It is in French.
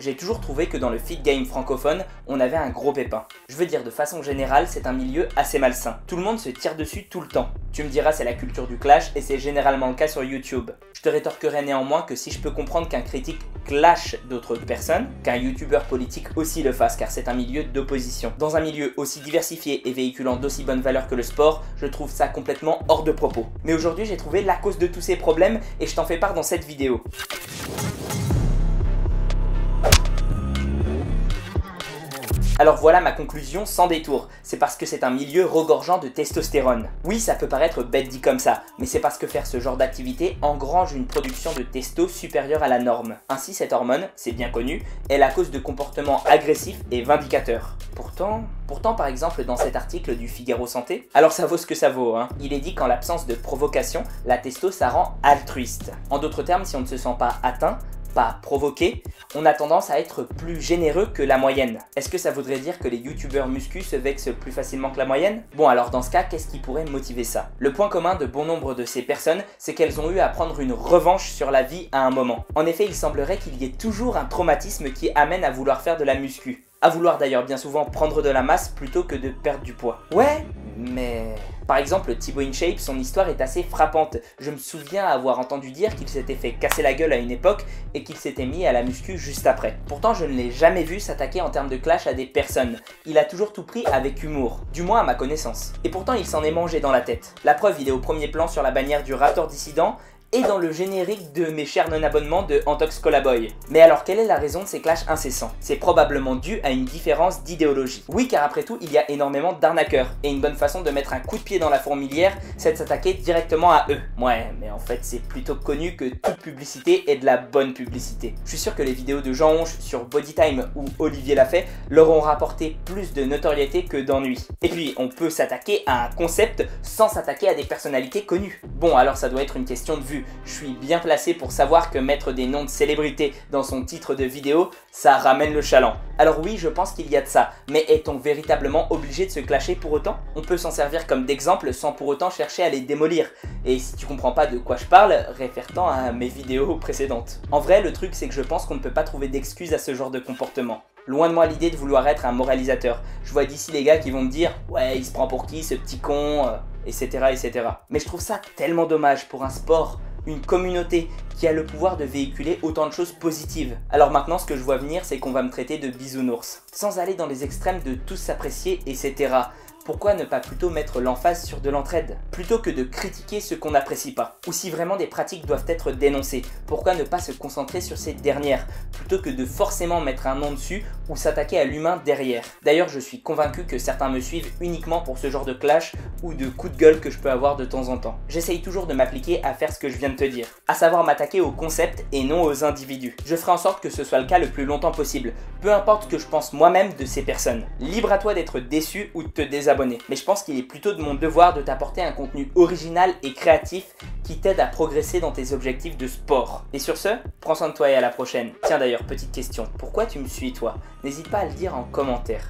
j'ai toujours trouvé que dans le feed game francophone, on avait un gros pépin. Je veux dire, de façon générale, c'est un milieu assez malsain. Tout le monde se tire dessus tout le temps. Tu me diras, c'est la culture du clash et c'est généralement le cas sur YouTube. Je te rétorquerai néanmoins que si je peux comprendre qu'un critique clash d'autres personnes, qu'un youtubeur politique aussi le fasse car c'est un milieu d'opposition. Dans un milieu aussi diversifié et véhiculant d'aussi bonnes valeurs que le sport, je trouve ça complètement hors de propos. Mais aujourd'hui, j'ai trouvé la cause de tous ces problèmes et je t'en fais part dans cette vidéo. Alors voilà ma conclusion sans détour, c'est parce que c'est un milieu regorgeant de testostérone. Oui, ça peut paraître bête dit comme ça, mais c'est parce que faire ce genre d'activité engrange une production de testo supérieure à la norme. Ainsi, cette hormone, c'est bien connu, est la cause de comportements agressifs et vindicateurs. Pourtant par exemple dans cet article du Figaro Santé, alors ça vaut ce que ça vaut, hein. Il est dit qu'en l'absence de provocation, la testo ça rend altruiste. En d'autres termes, si on ne se sent pas atteint, pas provoqué, on a tendance à être plus généreux que la moyenne. Est-ce que ça voudrait dire que les youtubeurs muscu se vexent plus facilement que la moyenne? Bon alors dans ce cas, qu'est-ce qui pourrait motiver ça? Le point commun de bon nombre de ces personnes, c'est qu'elles ont eu à prendre une revanche sur la vie à un moment. En effet, il semblerait qu'il y ait toujours un traumatisme qui amène à vouloir faire de la muscu. À vouloir d'ailleurs bien souvent prendre de la masse plutôt que de perdre du poids. Ouais, mais... Par exemple, Thibaut InShape, son histoire est assez frappante. Je me souviens avoir entendu dire qu'il s'était fait casser la gueule à une époque et qu'il s'était mis à la muscu juste après. Pourtant, je ne l'ai jamais vu s'attaquer en termes de clash à des personnes. Il a toujours tout pris avec humour, du moins à ma connaissance. Et pourtant, il s'en est mangé dans la tête. La preuve, il est au premier plan sur la bannière du Raptor Dissident et dans le générique de Mes chers non-abonnements de Antox Colaboy. Mais alors quelle est la raison de ces clashs incessants? C'est probablement dû à une différence d'idéologie. Oui, car après tout, il y a énormément d'arnaqueurs, et une bonne façon de mettre un coup de pied dans la fourmilière, c'est de s'attaquer directement à eux. Ouais, mais en fait, c'est plutôt connu que toute publicité est de la bonne publicité. Je suis sûr que les vidéos de Jean Honche sur Bodytime ou Olivier Lafay leur ont rapporté plus de notoriété que d'ennui. Et puis, on peut s'attaquer à un concept sans s'attaquer à des personnalités connues. Bon, alors ça doit être une question de vue. Je suis bien placé pour savoir que mettre des noms de célébrités dans son titre de vidéo, ça ramène le chaland. Alors oui, je pense qu'il y a de ça, mais est-on véritablement obligé de se clasher pour autant? On peut s'en servir comme d'exemple sans pour autant chercher à les démolir. Et si tu comprends pas de quoi je parle, réfère-t'en à mes vidéos précédentes. En vrai, le truc c'est que je pense qu'on ne peut pas trouver d'excuses à ce genre de comportement. Loin de moi l'idée de vouloir être un moralisateur. Je vois d'ici les gars qui vont me dire « Ouais, il se prend pour qui ce petit con ?» etc. etc. Mais je trouve ça tellement dommage pour un sport, une communauté qui a le pouvoir de véhiculer autant de choses positives. Alors maintenant, ce que je vois venir, c'est qu'on va me traiter de bisounours. Sans aller dans les extrêmes de tous s'apprécier, etc. Pourquoi ne pas plutôt mettre l'emphase sur de l'entraide, plutôt que de critiquer ce qu'on n'apprécie pas? Ou si vraiment des pratiques doivent être dénoncées, pourquoi ne pas se concentrer sur ces dernières, plutôt que de forcément mettre un nom dessus ou s'attaquer à l'humain derrière? D'ailleurs, je suis convaincu que certains me suivent uniquement pour ce genre de clash ou de coup de gueule que je peux avoir de temps en temps. J'essaye toujours de m'appliquer à faire ce que je viens de te dire, à savoir m'attaquer au concept et non aux individus. Je ferai en sorte que ce soit le cas le plus longtemps possible, peu importe ce que je pense moi-même de ces personnes. Libre à toi d'être déçu ou de te désabonner. Mais je pense qu'il est plutôt de mon devoir de t'apporter un contenu original et créatif qui t'aide à progresser dans tes objectifs de sport. Et sur ce, prends soin de toi et à la prochaine. Tiens d'ailleurs, petite question, pourquoi tu me suis toi? N'hésite pas à le dire en commentaire.